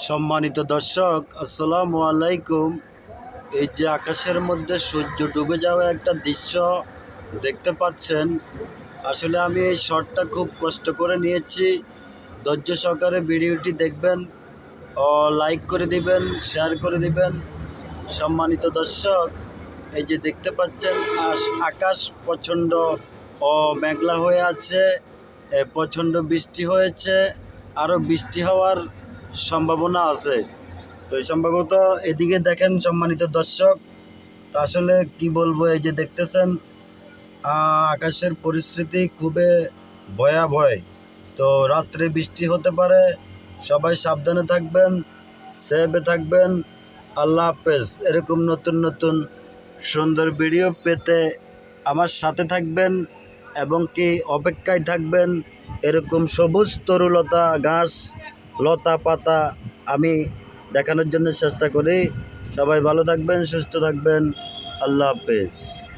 সম্মানিত দর্শক, আসসালামু আলাইকুম। এই যে আকাশের মধ্যে সূর্য ডুবে যাওয়া একটা দৃশ্য দেখতে পাচ্ছেন, আসলে আমি এই শটটা খুব কষ্ট করে নিয়েছি। ধৈর্য সহকারে ভিডিওটি দেখবেন ও লাইক করে দিবেন, শেয়ার করে দিবেন। সম্মানিত দর্শক, এই যে দেখতে পাচ্ছেন আকাশ প্রচণ্ড মেঘলা হয়ে আছে, প্রচণ্ড বৃষ্টি হয়েছে, আরও বৃষ্টি হওয়ার সম্ভাবনা আছে। তো এই সম্ভবত এদিকে দেখেন সম্মানিত দর্শক, তো আসলে কি বলবো, এই যে দেখতেছেন আকাশের পরিস্থিতি খুবই ভয়াবহ। তো রাত্রে বৃষ্টি হতে পারে, সবাই সাবধানে থাকবেন, সেফে থাকবেন। আল্লাহ হাফেজ। এরকম নতুন নতুন সুন্দর ভিডিও পেতে আমার সাথে থাকবেন এবং কি অপেক্ষায় থাকবেন। এরকম সবুজ তরুলতা, ঘাস, লতা পাতা আমি দেখানোর জন্য চেষ্টা করি। সবাই ভালো থাকবেন, সুস্থ থাকবেন। আল্লাহ হাফেজ।